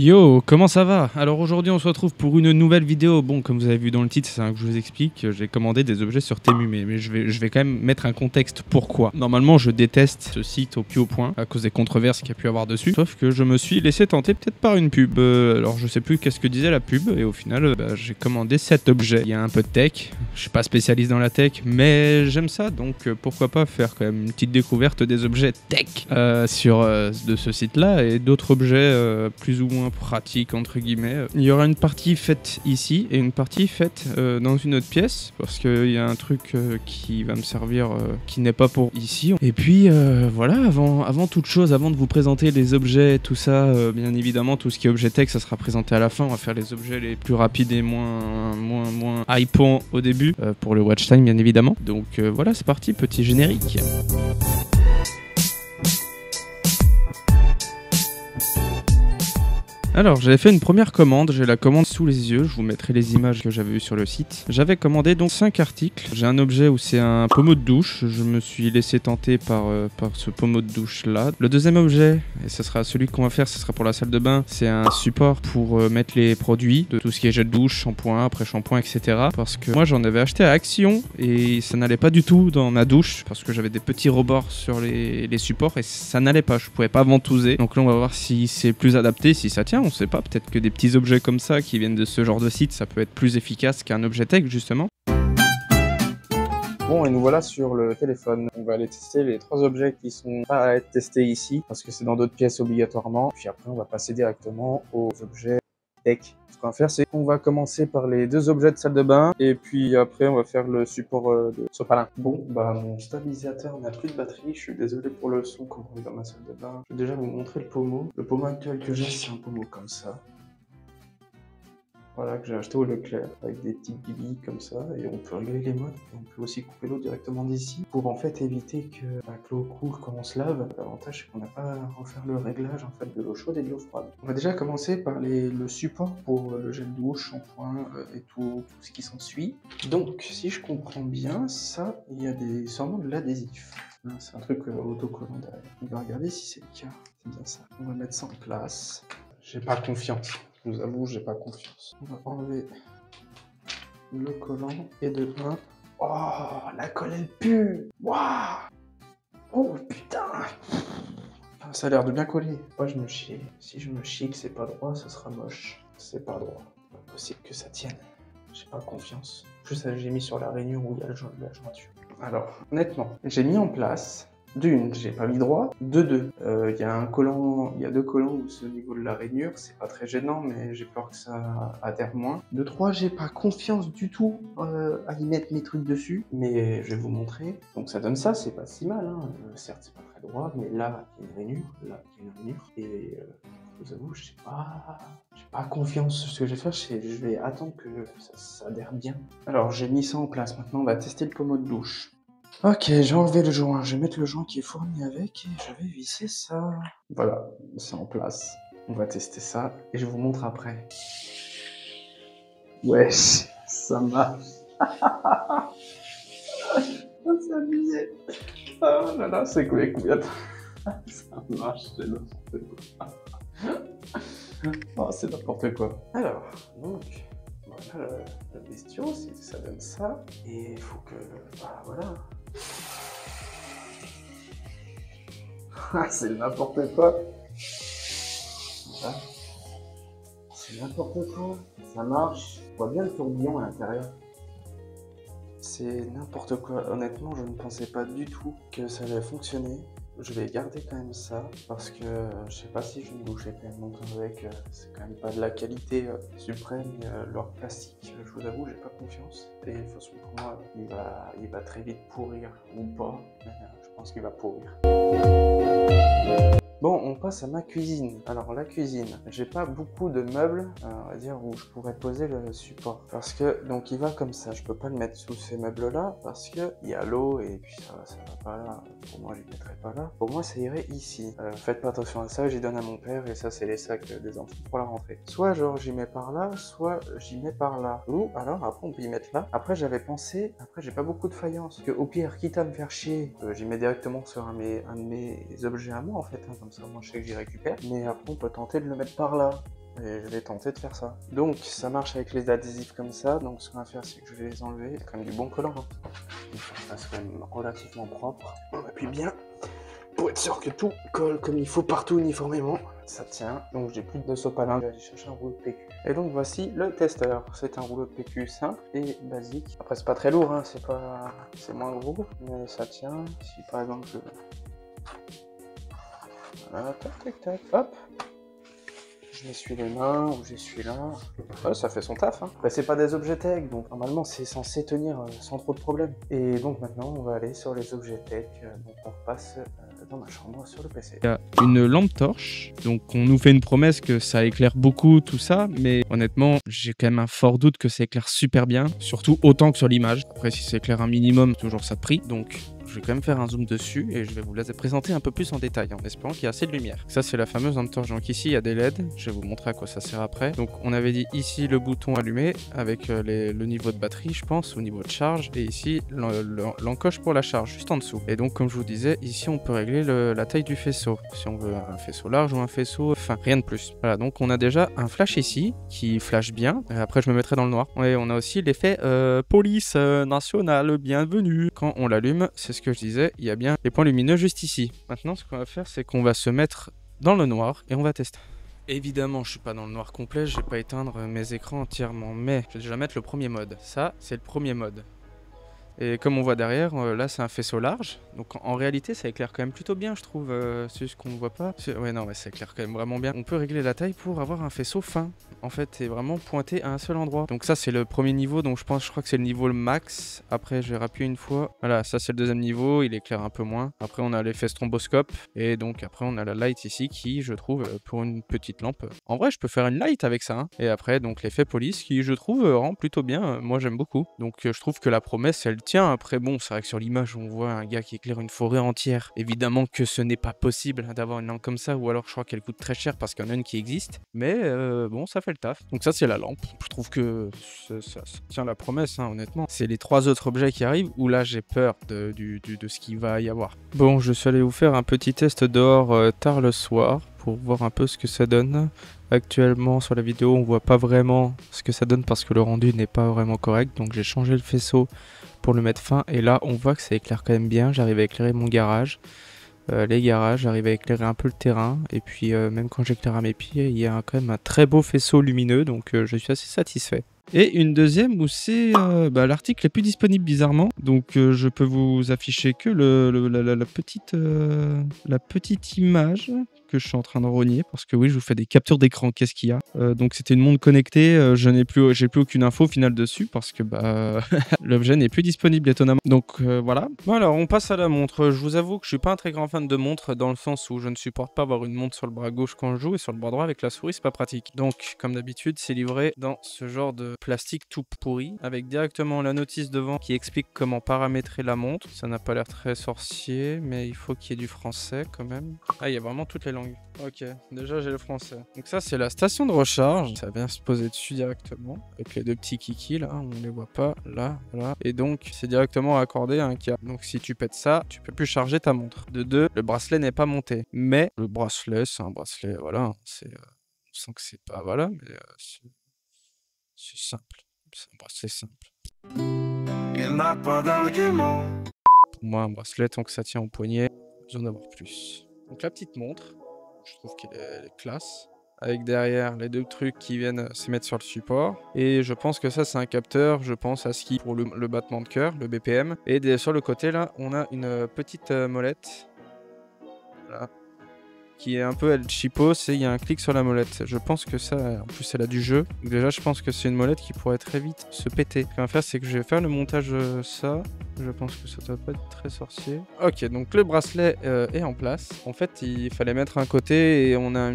Yo, comment ça va? Alors aujourd'hui on se retrouve pour une nouvelle vidéo. Bon, comme vous avez vu dans le titre, c'est ça que je vous explique. J'ai commandé des objets sur Temu, mais je vais quand même mettre un contexte pourquoi. Normalement je déteste ce site au plus haut point à cause des controverses qu'il y a pu avoir dessus. Sauf que je me suis laissé tenter peut-être par une pub. Alors je sais plus qu'est-ce que disait la pub et au final j'ai commandé 7 objets. Il y a un peu de tech, je suis pas spécialiste dans la tech, mais j'aime ça donc pourquoi pas faire quand même une petite découverte des objets tech sur de ce site là et d'autres objets plus ou moins pratique entre guillemets. Il y aura une partie faite ici et une partie faite dans une autre pièce parce qu'il y a un truc qui va me servir qui n'est pas pour ici. Et puis voilà, avant toute chose, avant de vous présenter les objets, tout ça, bien évidemment tout ce qui est objet tech ça sera présenté à la fin. On va faire les objets les plus rapides et moins hypants au début pour le watch time bien évidemment. Donc voilà, c'est parti, petit générique. Alors j'avais fait une première commande, j'ai la commande sous les yeux, je vous mettrai les images que j'avais vues sur le site. J'avais commandé donc 5 articles, j'ai un objet où c'est un pommeau de douche, je me suis laissé tenter par ce pommeau de douche là. Le deuxième objet, et ce sera celui qu'on va faire, ce sera pour la salle de bain, c'est un support pour mettre les produits, de tout ce qui est gel de douche, shampoing, après-shampoing, etc. Parce que moi j'en avais acheté à Action et ça n'allait pas du tout dans ma douche, parce que j'avais des petits rebords sur les supports et ça n'allait pas, je pouvais pas ventouser. Donc là on va voir si c'est plus adapté, si ça tient. On sait pas, peut-être que des petits objets comme ça qui viennent de ce genre de site, ça peut être plus efficace qu'un objet tech justement. Bon, et nous voilà sur le téléphone. On va aller tester les 3 objets qui sont pas à être testés ici, parce que c'est dans d'autres pièces obligatoirement. Puis après, on va passer directement aux objets tech. Ce qu'on va faire, c'est qu'on va commencer par les 2 objets de salle de bain, et puis après, on va faire le support de sopalin. Bon, bah mon stabilisateur n'a plus de batterie, je suis désolé pour le son qu'on est dans ma salle de bain. Je vais déjà vous montrer le pommeau. Le pommeau actuel que j'ai, c'est un pommeau comme ça. Voilà, que j'ai acheté au Leclerc, avec des petites billes comme ça, et on peut régler les modes, et on peut aussi couper l'eau directement d'ici, pour en fait éviter que l'eau coule quand on se lave. L'avantage c'est qu'on n'a pas à refaire le réglage en fait de l'eau chaude et de l'eau froide. On va déjà commencer par le support pour le gel douche, shampoing et tout ce qui s'ensuit. Donc, si je comprends bien, ça, il y a sûrement de l'adhésif. C'est un truc autocollant derrière. On va regarder si c'est le cas. C'est bien ça. On va mettre ça en place. J'ai pas confiance. Je vous avoue, j'ai pas confiance. On va enlever le collant et de 1. Oh, la colle elle pue. Waouh. Oh putain. Ça a l'air de bien coller. Moi je me chie. Si je me chie que c'est pas droit, ça sera moche. C'est pas droit. Pas possible que ça tienne. J'ai pas confiance. En plus, j'ai mis sur la rainure où il y a la jointure. Alors, honnêtement, j'ai mis en place. D'une, j'ai pas mis droit. De deux, il y a 2 collants où c'est au niveau de la rainure, c'est pas très gênant, mais j'ai peur que ça adhère moins. De 3, j'ai pas confiance du tout à y mettre mes trucs dessus, mais je vais vous montrer. Donc ça donne ça, c'est pas si mal, hein. Certes c'est pas très droit, mais là il y a une rainure, là il y a une rainure, et je vous avoue, j'ai pas confiance. Ce que je vais faire, c'est je vais attendre que ça adhère bien. Alors j'ai mis ça en place, maintenant on va tester le pommeau de douche. Ok, j'ai enlevé le joint, je vais mettre le joint qui est fourni avec et je vais visser ça. Voilà, c'est en place. On va tester ça et je vous montre après. Wesh, ça marche. C'est abusé. Oh là là, c'est quoi les couvertes. Ça marche, c'est n'importe quoi. Oh, c'est n'importe quoi. Alors, donc, voilà le bestiau, ça donne ça. Et il faut que... Bah voilà. C'est n'importe quoi. Voilà. C'est n'importe quoi. Ça marche. On voit bien le tourbillon à l'intérieur. C'est n'importe quoi. Honnêtement, je ne pensais pas du tout que ça allait fonctionner. Je vais garder quand même ça parce que je sais pas si je vais me boucher quand même longtemps avec. C'est quand même pas de la qualité suprême. Leur plastique, je vous avoue, j'ai pas confiance. Et de toute façon, pour moi, il va très vite pourrir ou pas. Je pense qu'il va pourrir. Bon, on passe à ma cuisine. Alors la cuisine, j'ai pas beaucoup de meubles, on va dire, où je pourrais poser le support. Parce que, donc il va comme ça, je peux pas le mettre sous ces meubles-là, parce que il y a l'eau et puis ça va pas là. Pour moi, je le mettrai pas là. Pour moi, ça irait ici. Faites pas attention à ça, j'y donne à mon père et ça, c'est les sacs des enfants pour la rentrée. Soit genre j'y mets par là, soit j'y mets par là. Ou alors après on peut y mettre là. Après j'avais pensé, après j'ai pas beaucoup de faïence, que au pire, quitte à me faire chier, j'y mets directement sur un de mes objets à moi en fait, hein, comme ça moi je sais que j'y récupère. Mais après on peut tenter de le mettre par là. et je vais tenter de faire ça. Donc ça marche avec les adhésifs comme ça, donc ce qu'on va faire c'est que je vais les enlever, c'est quand même du bon collant, hein. Il faut que ça fasse quand même relativement propre. On appuie bien pour être sûr que tout colle comme il faut partout uniformément. Ça tient, donc j'ai plus de sopalin, je vais aller chercher un rouleau de PQ. Et donc voici le testeur. C'est un rouleau de PQ simple et basique. Après c'est pas très lourd, hein, c'est moins gros, mais ça tient. Si par exemple voilà, tac tac tac, hop, je m'essuie les mains ou j'essuie là. Ouais, ça fait son taf, hein. Après, c'est pas des objets tech, donc normalement c'est censé tenir sans trop de problèmes. Et donc maintenant on va aller sur les objets tech, donc on repasse dans ma chambre sur le PC. Il y a une lampe torche, donc on nous fait une promesse que ça éclaire beaucoup tout ça, mais honnêtement j'ai quand même un fort doute que ça éclaire super bien, surtout autant que sur l'image. Après si ça éclaire un minimum, toujours ça de prix, donc je vais quand même faire un zoom dessus et je vais vous la présenter un peu plus en détail en espérant qu'il y a assez de lumière. Ça c'est la fameuse lampe torche, donc ici il y a des LED, je vais vous montrer à quoi ça sert après. Donc on avait dit ici le bouton allumé avec le niveau de batterie je pense, au niveau de charge, et ici l'encoche pour la charge juste en dessous. Et donc comme je vous disais, ici on peut régler la taille du faisceau, si on veut un faisceau large ou un faisceau fin, rien de plus. Voilà, donc on a déjà un flash ici qui flash bien, et après je me mettrai dans le noir. Et on a aussi l'effet police nationale, bienvenue. Quand on l'allume, c'est ce que je disais, il y a bien les points lumineux juste ici. Maintenant ce qu'on va faire c'est qu'on va se mettre dans le noir et on va tester. Évidemment je suis pas dans le noir complet, je vais pas éteindre mes écrans entièrement, mais je vais déjà mettre le premier mode. Ça c'est le premier mode. Et comme on voit derrière, là c'est un faisceau large, donc en réalité ça éclaire quand même plutôt bien je trouve, c'est juste qu'on ne voit pas. Ouais non mais ça éclaire quand même vraiment bien. On peut régler la taille pour avoir un faisceau fin, en fait, et vraiment pointé à un seul endroit. Donc ça c'est le premier niveau, donc je crois que c'est le niveau le max. Après je vais rappuyer une fois, voilà ça c'est le deuxième niveau, il éclaire un peu moins. Après on a l'effet stromboscope, et donc après on a la light ici qui je trouve pour une petite lampe. En vrai je peux faire une light avec ça, hein. Et après donc l'effet police qui je trouve rend plutôt bien, moi j'aime beaucoup. Donc je trouve que la promesse elle tient. Après bon c'est vrai que sur l'image on voit un gars qui éclaire une forêt entière, évidemment que ce n'est pas possible d'avoir une lampe comme ça, ou alors je crois qu'elle coûte très cher parce qu'il y en a une qui existe, mais bon ça fait le taf. Donc ça c'est la lampe, je trouve que ça tient la promesse, hein, honnêtement. C'est les trois autres objets qui arrivent où là j'ai peur de ce qu'il va y avoir. Bon je suis allé vous faire un petit test dehors tard le soir pour voir un peu ce que ça donne. Actuellement sur la vidéo on voit pas vraiment ce que ça donne parce que le rendu n'est pas vraiment correct, donc j'ai changé le faisceau pour le mettre fin, et là on voit que ça éclaire quand même bien. J'arrive à éclairer mon garage, les garages, j'arrive à éclairer un peu le terrain, et puis même quand j'éclaire à mes pieds il y a quand même un très beau faisceau lumineux, donc je suis assez satisfait. Et une deuxième où c'est l'article est plus disponible bizarrement, donc je peux vous afficher que la petite image que je suis en train de rogner, parce que oui je vous fais des captures d'écran. Qu'est-ce qu'il y a, donc c'était une montre connectée, j'ai plus aucune info finale dessus parce que l'objet n'est plus disponible étonnamment. Donc voilà. Alors on passe à la montre. Je vous avoue que je suis pas un très grand fan de montre, dans le sens où je ne supporte pas avoir une montre sur le bras gauche quand je joue, et sur le bras droit avec la souris c'est pas pratique. Donc comme d'habitude c'est livré dans ce genre de plastique tout pourri, avec directement la notice devant qui explique comment paramétrer la montre. Ça n'a pas l'air très sorcier, mais il faut qu'il y ait du français quand même. Ah il y a vraiment toutes les langues. Ok, déjà j'ai le français. Donc ça c'est la station de recharge, ça vient se poser dessus directement, avec les deux petits kikis là, on les voit pas, là, voilà. Et donc c'est directement accordé à un câble. Donc si tu pètes ça, tu peux plus charger ta montre. De deux, le bracelet n'est pas monté. Mais le bracelet, c'est un bracelet, voilà, c'est... on sent que c'est pas, voilà, mais c'est simple. C'est un bracelet simple. Il n'a pas d'argument. Pour moi un bracelet, tant que ça tient au poignet, besoin d'avoir plus. Donc la petite montre, je trouve qu'elle est classe, avec derrière les deux trucs qui viennent se mettre sur le support, et je pense que ça c'est un capteur, je pense à ski pour le battement de cœur, le BPM, et sur le côté là on a une petite molette, voilà, qui est un peu elle chipos, et il y a un clic sur la molette. Je pense que ça, en plus elle a du jeu, donc déjà je pense que c'est une molette qui pourrait très vite se péter. Ce qu'on va faire c'est que je vais faire le montage ça. Je pense que ça doit pas être très sorcier. Ok, donc le bracelet est en place. En fait, il fallait mettre un côté, et on a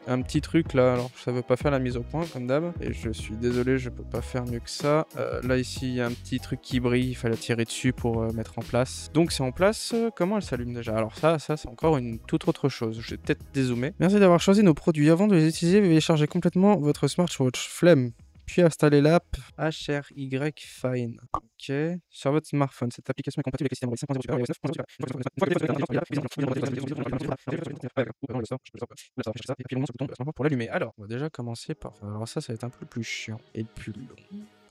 un petit truc là. Alors, ça veut pas faire la mise au point comme d'hab. Et je suis désolé, je peux pas faire mieux que ça. Là, ici, il y a un petit truc qui brille. Il fallait tirer dessus pour mettre en place. Donc, c'est en place. Comment elle s'allume déjà? Alors, ça c'est encore une toute autre chose. Je vais peut-être dézoomer. Merci d'avoir choisi nos produits. Avant de les utiliser, veuillez charger complètement votre smartwatch. Flemme. puis installer l'app HRY Fine. Ok. Sur votre smartphone, cette application est compatible avec les systèmes Android 5.0. Pour l'allumer. Alors, on va déjà commencer par. Alors, ça va être un peu plus chiant et plus long.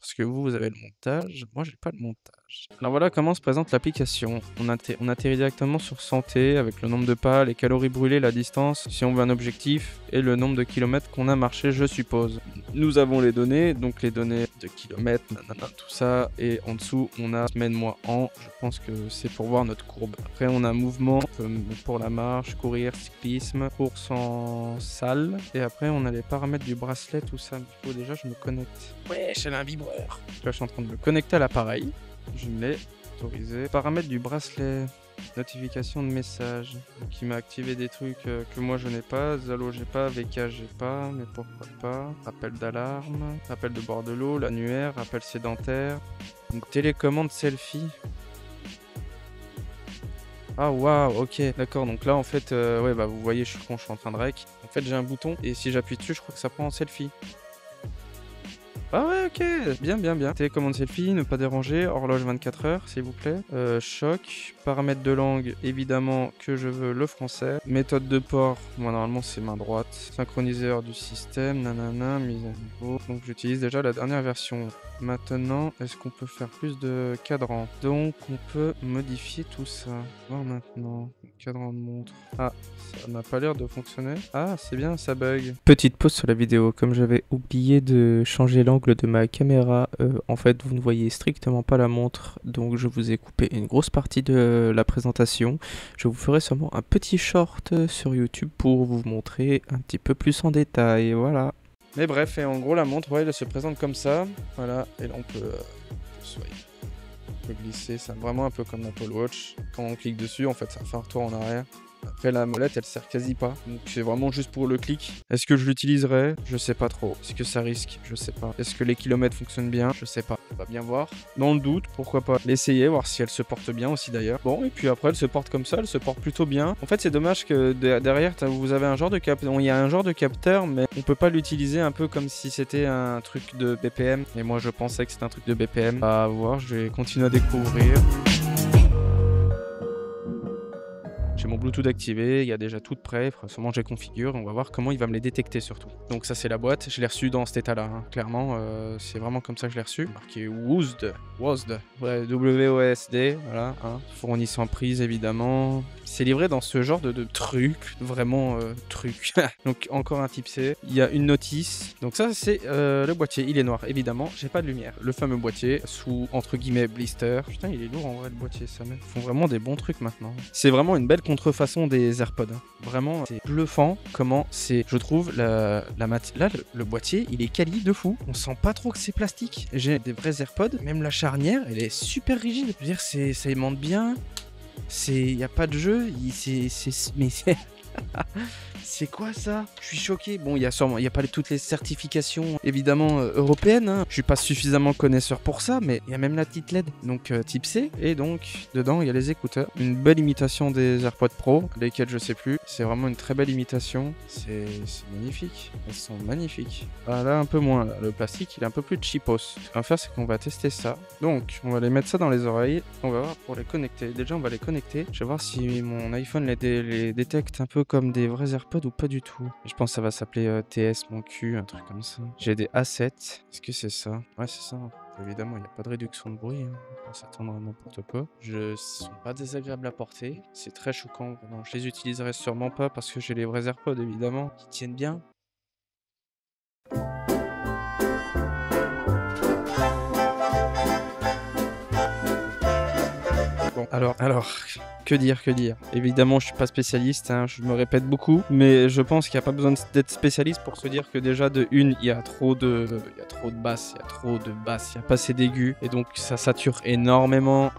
Parce que vous avez le montage, moi j'ai pas le montage. Alors voilà comment se présente l'application. On atterrit directement sur santé avec le nombre de pas, les calories brûlées, la distance, si on veut un objectif, et le nombre de kilomètres qu'on a marché, je suppose. Nous avons les données, donc les données de kilomètres, nanana, tout ça, et en dessous on a semaine, mois, an. Je pense que c'est pour voir notre courbe. Après on a mouvement pour la marche, courir, cyclisme, course en salle, et après on a les paramètres du bracelet, tout ça. Il faut déjà je me connecte. Ouais, j'ai un vibreur. Là, je suis en train de me connecter à l'appareil. Je l'ai autorisé. Paramètres du bracelet. Notification de message. Qui m'a activé des trucs que moi je n'ai pas. Zalo j'ai pas. VK j'ai pas. Mais pourquoi pas. Rappel d'alarme. Rappel de bord de l'eau. L'annuaire. Rappel sédentaire. Donc télécommande selfie. Ah waouh, ok, d'accord. Donc là en fait, ouais bah vous voyez, je suis con, je suis en train de rec. En fait j'ai un bouton et si j'appuie dessus, je crois que ça prend en selfie. Ah ouais, ok, bien. Télécommande selfie, ne pas déranger, horloge 24 heures, s'il vous plaît. Choc, paramètres de langue, évidemment que je veux le français. Méthode de port, moi normalement c'est main droite. Synchroniseur du système, nanana, mise à niveau. Donc j'utilise déjà la dernière version. Maintenant, est-ce qu'on peut faire plus de cadrans? Donc on peut modifier tout ça. Voir maintenant, cadran de montre. Ah, ça n'a pas l'air de fonctionner. Ah, c'est bien, ça bug. Petite pause sur la vidéo, comme j'avais oublié de changer l'angle de ma caméra, en fait vous ne voyez strictement pas la montre, donc je vous ai coupé une grosse partie de la présentation. Je vous ferai sûrement un petit short sur YouTube pour vous montrer un petit peu plus en détail, voilà. Mais bref, et en gros la montre, ouais, elle se présente comme ça, voilà, et là on peut glisser, c'est vraiment un peu comme l'Apple Watch. Quand on clique dessus, en fait ça fait un retour en arrière. Après la molette elle sert quasi pas, donc c'est vraiment juste pour le clic. Est-ce que je l'utiliserai? Je sais pas trop. Est-ce que ça risque? Je sais pas. Est-ce que les kilomètres fonctionnent bien? Je sais pas. On va bien voir. Dans le doute, pourquoi pas l'essayer, voir si elle se porte bien aussi d'ailleurs. Bon, et puis après elle se porte comme ça, elle se porte plutôt bien. En fait c'est dommage que derrière vous avez un genre de capteur, il y a un genre de capteur mais on peut pas l'utiliser un peu comme si c'était un truc de BPM. Et moi je pensais que c'était un truc de BPM. À voir, je vais continuer à découvrir. J'ai mon Bluetooth activé, il y a déjà tout prêt, il faudra sûrement que je les configure, on va voir comment il va me les détecter surtout. Donc ça c'est la boîte, je l'ai reçu dans cet état là, hein. Clairement c'est vraiment comme ça que je l'ai reçu. Marqué WOSD, ouais, WOSD, voilà, hein. Fournissant prise évidemment. C'est livré dans ce genre de truc, vraiment truc. Donc encore un type C, il y a une notice, donc ça c'est le boîtier, il est noir évidemment, j'ai pas de lumière. Le fameux boîtier sous entre guillemets blister. Putain il est lourd en vrai le boîtier, ça même. Ils font vraiment des bons trucs maintenant. C'est vraiment une belle contrefaçon des AirPods. Hein. Vraiment, c'est bluffant comment c'est, je trouve, la matière. Là, le boîtier, il est quali de fou. On sent pas trop que c'est plastique. J'ai des vrais AirPods, même la charnière, elle est super rigide. Je veux dire, ça aimante bien. Y a pas de jeu. Mais c'est. C'est quoi ça? Je suis choqué. Bon, il y a pas toutes les certifications évidemment européennes. Hein. Je suis pas suffisamment connaisseur pour ça, mais il y a même la petite LED. Donc type C. Et donc dedans il y a les écouteurs. Une belle imitation des AirPods Pro, lesquels je sais plus. C'est vraiment une très belle imitation. C'est magnifique. Elles sont magnifiques. Ah, là un peu moins. Là. Le plastique il est un peu plus cheapos. Ce qu'on va faire c'est qu'on va tester ça. Donc on va les mettre ça dans les oreilles. On va voir pour les connecter. Déjà on va les connecter. Je vais voir si mon iPhone les détecte un peu comme des vrais AirPods ou pas du tout. Je pense que ça va s'appeler TS mon cul, un truc comme ça. J'ai des A7. Est-ce que c'est ça? Ouais, c'est ça. Évidemment, il n'y a pas de réduction de bruit. Hein. On va s'attendre à n'importe quoi. Je sont pas désagréables à porter. C'est très choquant. Vraiment. Je les utiliserai sûrement pas parce que j'ai les vrais AirPods, évidemment, qui tiennent bien. Bon, alors, que dire? Évidemment, je suis pas spécialiste, hein, je me répète beaucoup, mais je pense qu'il n'y a pas besoin d'être spécialiste pour se dire que déjà de une, il y a trop de basses, il y a pas assez d'aigus, et donc ça sature énormément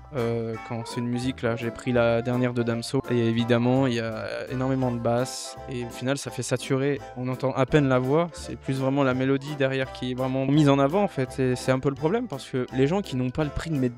quand c'est une musique. Là, j'ai pris la dernière de Damso, et évidemment, il y a énormément de basses, et au final, ça fait saturer. On entend à peine la voix, c'est plus vraiment la mélodie derrière qui est vraiment mise en avant, en fait, et c'est un peu le problème, parce que les gens qui n'ont pas le prix de mettre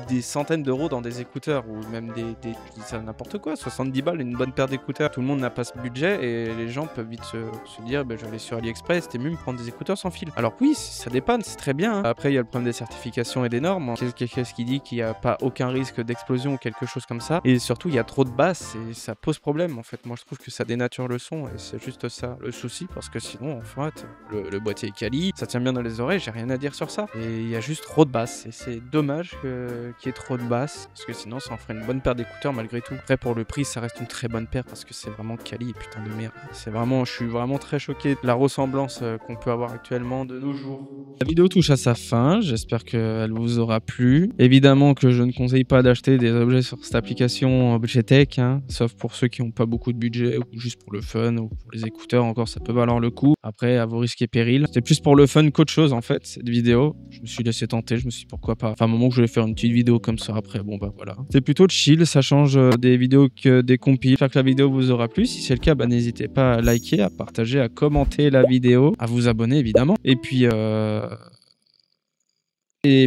des centaines d'euros dans des des écouteurs ou même je dis ça n'importe quoi, 70 balles, une bonne paire d'écouteurs. Tout le monde n'a pas ce budget et les gens peuvent vite se dire je vais aller sur AliExpress, c'était mieux me prendre des écouteurs sans fil. Alors oui, ça dépanne, c'est très bien. Après, il y a le problème des certifications et des normes. Qu'est-ce qui dit qu'il n'y a pas aucun risque d'explosion ou quelque chose comme ça? Et surtout, il y a trop de basses et ça pose problème en fait. Moi, je trouve que ça dénature le son et c'est juste ça le souci, parce que sinon, en fait, le boîtier est quali, ça tient bien dans les oreilles, j'ai rien à dire sur ça. Et il y a juste trop de basses et c'est dommage qu'il y ait trop de basses, parce que sinon, ça en ferait une bonne paire d'écouteurs malgré tout. Après, pour le prix, ça reste une très bonne paire parce que c'est vraiment quali, putain de merde. Je suis vraiment très choqué de la ressemblance qu'on peut avoir actuellement de nos jours. La vidéo touche à sa fin, j'espère qu'elle vous aura plu. Évidemment que je ne conseille pas d'acheter des objets sur cette application Objetech, hein, sauf pour ceux qui n'ont pas beaucoup de budget ou juste pour le fun ou pour les écouteurs, encore ça peut valoir le coup. Après, à vos risques et périls. C'était plus pour le fun qu'autre chose en fait, cette vidéo. Je me suis laissé tenter, je me suis dit pourquoi pas. Enfin, à un moment que je vais faire une petite vidéo comme ça, après, bon bah voilà. C'est plutôt chill, ça change des vidéos que des compiles. J'espère que la vidéo vous aura plu. Si c'est le cas, n'hésitez pas à liker, à partager, à commenter la vidéo, à vous abonner évidemment. Et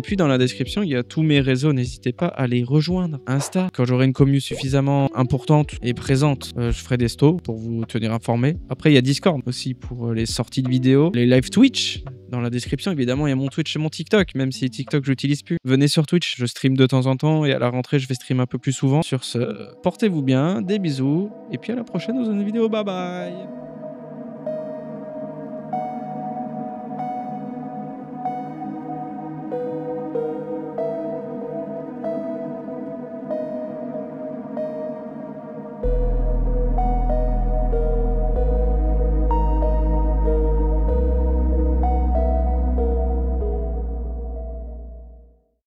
puis dans la description, il y a tous mes réseaux, n'hésitez pas à les rejoindre. Insta, quand j'aurai une commu suffisamment importante et présente, je ferai des stos pour vous tenir informés. Après, il y a Discord aussi pour les sorties de vidéos, les live Twitch. Dans la description, évidemment, il y a mon Twitch et mon TikTok, même si TikTok, je l'utilise plus. Venez sur Twitch, je stream de temps en temps et à la rentrée, je vais stream un peu plus souvent. Sur ce, portez-vous bien, des bisous et puis à la prochaine dans une vidéo. Bye bye!